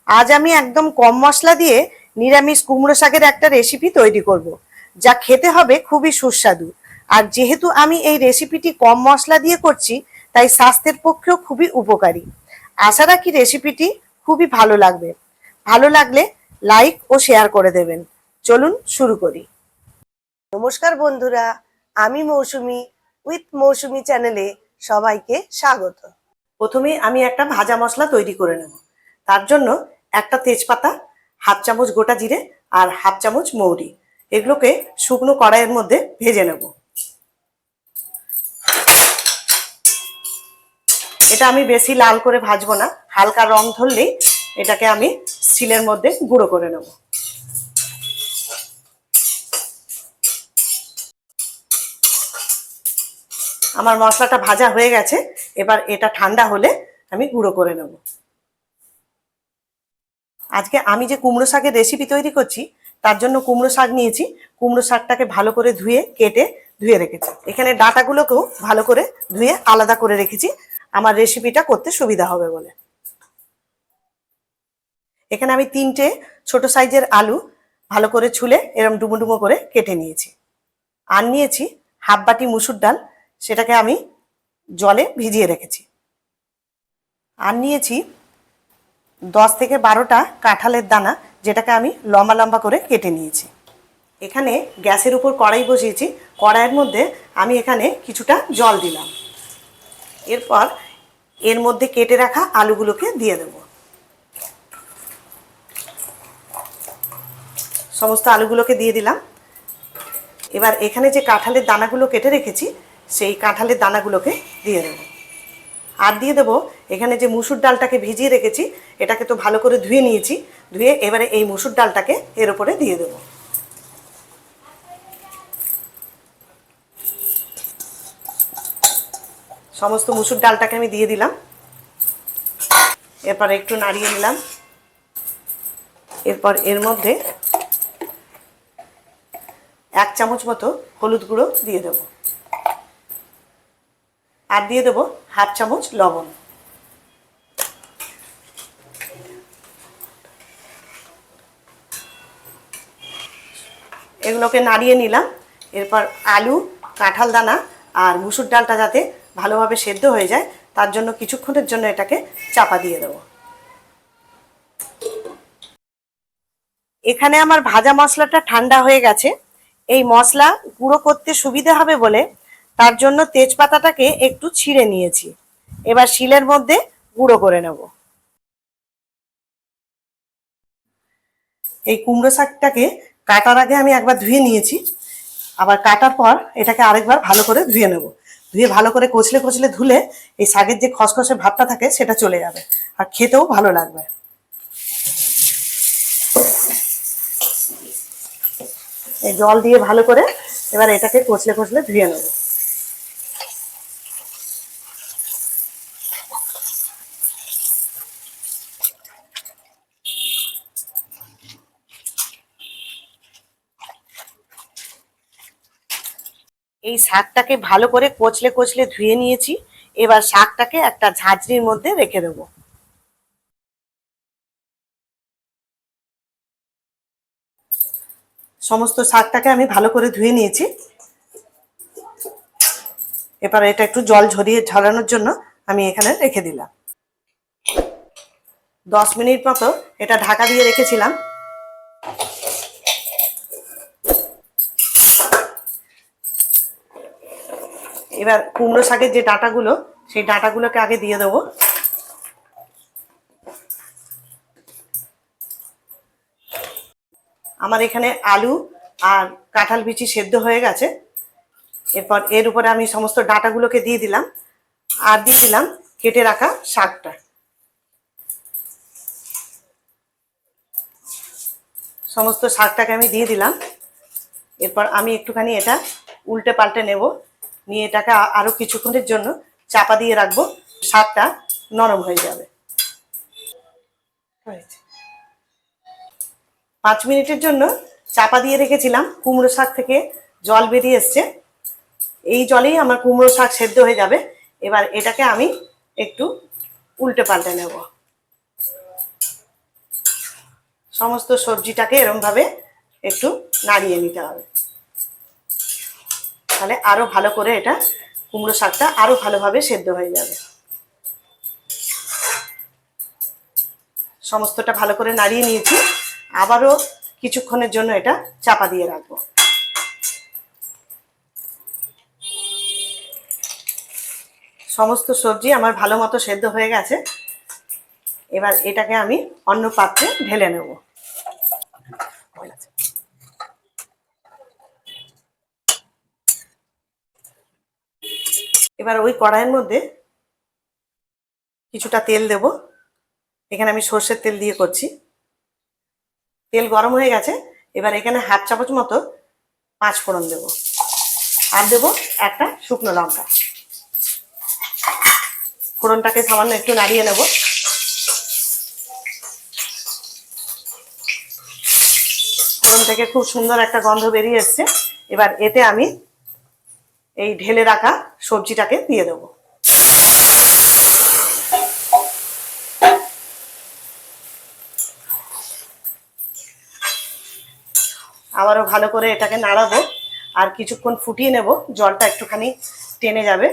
আজ আমি একদম কম মশলা দিয়ে নিরামিষ কুমড়ো শাকের একটা রেসিপি তৈরি করব, যা খেতে হবে খুবই সুস্বাদু। আর যেহেতু আমি এই রেসিপিটি কম মশলা দিয়ে করছি, তাই স্বাস্থ্যের পক্ষেও খুবই উপকারী। আশা রাখি রেসিপিটি খুবই ভালো লাগবে। ভালো লাগলে লাইক ও শেয়ার করে দেবেন। চলুন শুরু করি। নমস্কার বন্ধুরা, আমি মৌসুমি উইথ মৌসুমি চ্যানেলে সবাইকে স্বাগত। প্রথমে আমি একটা ভাজা মশলা তৈরি করে নেব। তার জন্য একটা তেজপাতা, হাফ চামচ গোটা জিরে আর হাফ চামচ মৌরি, এগুলোকে শুকনো কড়াইয়ের মধ্যে ভেজে নেব। এটা আমি বেশি লাল করে ভাজবো না, হালকা রং ধরলেই এটাকে আমি শিলের মধ্যে গুঁড়ো করে নেব। আমার মশলাটা ভাজা হয়ে গেছে, এবার এটা ঠান্ডা হলে আমি গুঁড়ো করে নেব। আজকে আমি যে কুমড়ো শাকের রেসিপি তৈরি করছি, তার জন্য কুমড়ো শাক নিয়েছি। কুমড়ো শাকটাকে ভালো করে কেটে ধুয়ে রেখেছি। এখানে ডাঁটাগুলোকেও ভালো করে ধুয়ে আলাদা করে রেখেছি, আমার রেসিপিটা করতে সুবিধা হবে বলে। এখানে আমি 3টে ছোট সাইজের আলু ভালো করে ছুলে এরম ডুমো ডুমো করে কেটে নিয়েছি। আর নিয়েছি হাফ বাটি মুসুর ডাল, সেটাকে আমি জলে ভিজিয়ে রেখেছি। আর নিয়েছি 10 থেকে 12টা কাঁঠালের দানা, যেটাকে আমি লম্বা লম্বা করে কেটে নিয়েছি। এখানে গ্যাসের উপর কড়াই বসিয়েছি। কড়াইয়ের মধ্যে আমি এখানে কিছুটা জল দিলাম। এরপর এর মধ্যে কেটে রাখা আলুগুলোকে দিয়ে দেব। সমস্ত আলুগুলোকে দিয়ে দিলাম। এবার এখানে যে কাঁঠালের দানাগুলো কেটে রেখেছি, সেই কাঁঠালের দানাগুলোকে দিয়ে দেব। আর দিয়ে দেবো এখানে যে মুসুর ডালটাকে ভিজিয়ে রেখেছি, এটাকে তো ভালো করে ধুয়ে নিয়েছি। ধুয়ে এবারে এই মুসুর ডালটাকে এর উপরে দিয়ে দেবো। সমস্ত মুসুর ডালটাকে আমি দিয়ে দিলাম। এরপর একটু নাড়িয়ে নিলাম। এরপর এর মধ্যে 1 চামচ মতো হলুদ গুঁড়ো দিয়ে দেবো। আর দিয়ে দেবো হাফ চামচ লবণ। এগুলোকে নাড়িয়ে নিলাম। এরপর আলু, কাঁঠাল দানা আর মুসুর ডালটা যাতে ভালোভাবে সেদ্ধ হয়ে যায়, তার জন্য কিছুক্ষণের জন্য এটাকে চাপা দিয়ে দেবো। এখানে আমার ভাজা মশলাটা ঠান্ডা হয়ে গেছে। এই মশলা গুঁড়ো করতে সুবিধা হবে বলে তার জন্য তেজপাতাটাকে একটু ছিঁড়ে নিয়েছি। এবার শিলের মধ্যে গুঁড়ো করে নেব। এই কুমড়ো শাকটাকে কাটার আগে আমি একবার ধুয়ে নিয়েছি, আবার কাটার পর এটাকে আরেকবার ভালো করে ধুয়ে নেব। ধুয়ে ভালো করে কচলে কচলে ধুলে এই শাকের যে খসখসে ভাবটা থাকে সেটা চলে যাবে, আর খেতেও ভালো লাগবে। এই জল দিয়ে ভালো করে এবার এটাকে কচলে কচলে ধুয়ে নেব। এই শাকটাকে ভালো করে কচলে কচলে ধুয়ে নিয়েছি। এবার শাকটাকে একটা ঝাঁঝরির মধ্যে রেখে দেবো। সমস্ত শাকটাকে আমি ভালো করে ধুয়ে নিয়েছি। এবার এটা একটু জল ঝরানোর জন্য আমি এখানে রেখে দিলাম। 10 মিনিট মতো এটা ঢাকা দিয়ে রেখেছিলাম। এবার কুমড়ো শাকের যে ডাঁটাগুলো, সেই ডাঁটাগুলোকে আগে দিয়ে দেবো। আমার এখানে আলু আর কাঁঠাল বিচি সেদ্ধ হয়ে গেছে। এরপর এর উপরে আমি সমস্ত ডাঁটাগুলোকে দিয়ে দিলাম। আর দিয়ে দিলাম কেটে রাখা শাকটা। সমস্ত শাকটাকে আমি দিয়ে দিলাম। এরপর আমি একটুখানি এটা উল্টে পাল্টে নেব। নিয়ে এটাকে আরও কিছুক্ষণের জন্য চাপা দিয়ে রাখবো, শাকটা নরম হয়ে যাবে। 5 মিনিটের জন্য চাপা দিয়ে রেখেছিলাম। কুমড়ো শাক থেকে জল বেরিয়ে এসছে। এই জলেই আমার কুমড়ো শাক সেদ্ধ হয়ে যাবে। এবার এটাকে আমি একটু উল্টে পাল্টে নেব। সমস্ত সবজিটাকে এরকম ভাবে একটু নাড়িয়ে নিতে হবে, তাহলে আরো ভালো করে এটা কুমড়ো শাকটা আরো ভালোভাবে সেদ্ধ হয়ে যাবে। সমস্তটা ভালো করে নাড়িয়ে নিয়েছি, আবারও কিছুক্ষণের জন্য এটা চাপা দিয়ে রাখবো। সমস্ত সবজি আমার ভালো মতো সেদ্ধ হয়ে গেছে, এবার এটাকে আমি অন্য পাত্রে ঢেলে নেব। এবার ওই কড়াইয়ের মধ্যে কিছুটা তেল দেব, এখানে আমি সর্ষের তেল দিয়ে করছি। তেল গরম হয়ে গেছে, এবার এখানে হাফ চামচ মতো 5 ফোড়ন দেব, আর দেব একটা শুকনো লঙ্কা। ফোড়নটাকে সামান্য একটু নাড়িয়ে নেব। ফোড়ন থেকে খুব সুন্দর একটা গন্ধ বেরিয়ে এসছে, এবার এতে আমি এই ঢেলে রাখা সবজিটাকে দিয়ে দেব। আবারও ভালো করে এটাকে নাড়াবো, আর কিছুক্ষণ ফুটিয়ে নেব, জলটা একটুখানি টেনে যাবে,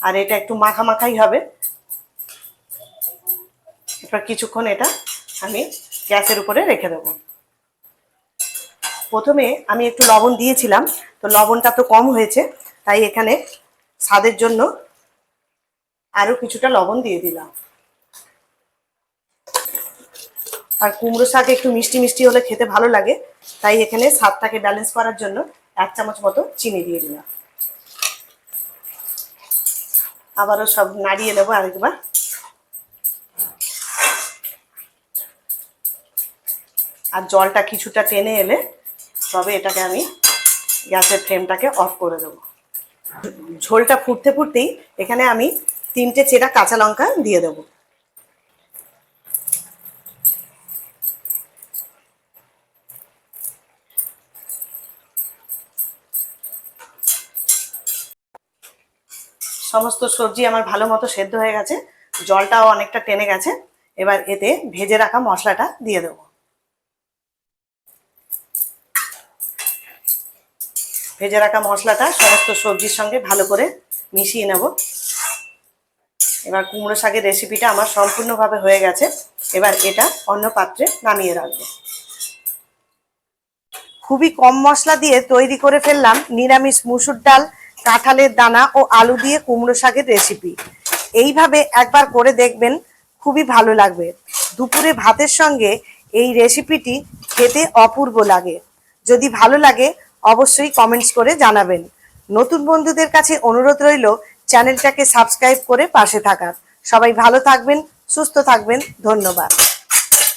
আর এটা একটু মাখা মাখাই হবে। এবার কিছুক্ষণ এটা আমি গ্যাসের উপরে রেখে দেবো। প্রথমে আমি একটু লবণ দিয়েছিলাম, তো লবণটা তো কম হয়েছে, তাই এখানে স্বাদের জন্য আরো কিছুটা লবণ দিয়ে দিলাম। আর কুমড়ো শাক একটু মিষ্টি মিষ্টি হলে খেতে ভালো লাগে, তাই এখানে স্বাদটাকে ব্যালেন্স করার জন্য 1 চামচ মতো চিনি দিয়ে দিলাম। আবারও সব নাড়িয়ে নেবো আরেকবার। আর জলটা কিছুটা টেনে এলে তবে এটাকে আমি গ্যাসের ফ্লেমটাকে অফ করে দেবো। ঝোলটা ফুটতে ফুটতেই এখানে আমি 3টে চেরা কাঁচা লঙ্কা দিয়ে দেবো। সমস্ত সবজি আমার ভালো মতো সেদ্ধ হয়ে গেছে, জলটাও অনেকটা টেনে গেছে। এবার এতে ভেজে রাখা মশলাটা দিয়ে দেবো। ভেজে রাখা মশলাটা সমস্ত সবজির সঙ্গে ভালো করে মিশিয়ে নেব। এবার কুমড়ো শাকের রেসিপিটা আমার সম্পূর্ণভাবে হয়ে গেছে, এবার এটা অন্য পাত্রে নামিয়ে রাখবো। খুবই কম মশলা দিয়ে তৈরি করে ফেললাম নিরামিষ মুসুর ডাল, কাঁঠালের দানা ও আলু দিয়ে কুমড়ো শাকের রেসিপি। এইভাবে একবার করে দেখবেন, খুবই ভালো লাগবে। দুপুরে ভাতের সঙ্গে এই রেসিপিটি খেতে অপূর্ব লাগে। যদি ভালো লাগে অবশ্যই কমেন্টস করে জানাবেন। নতুন বন্ধুদের কাছে অনুরোধ রইল চ্যানেলটাকে সাবস্ক্রাইব করে পাশে থাকার। সবাই ভালো থাকবেন, সুস্থ থাকবেন, ধন্যবাদ।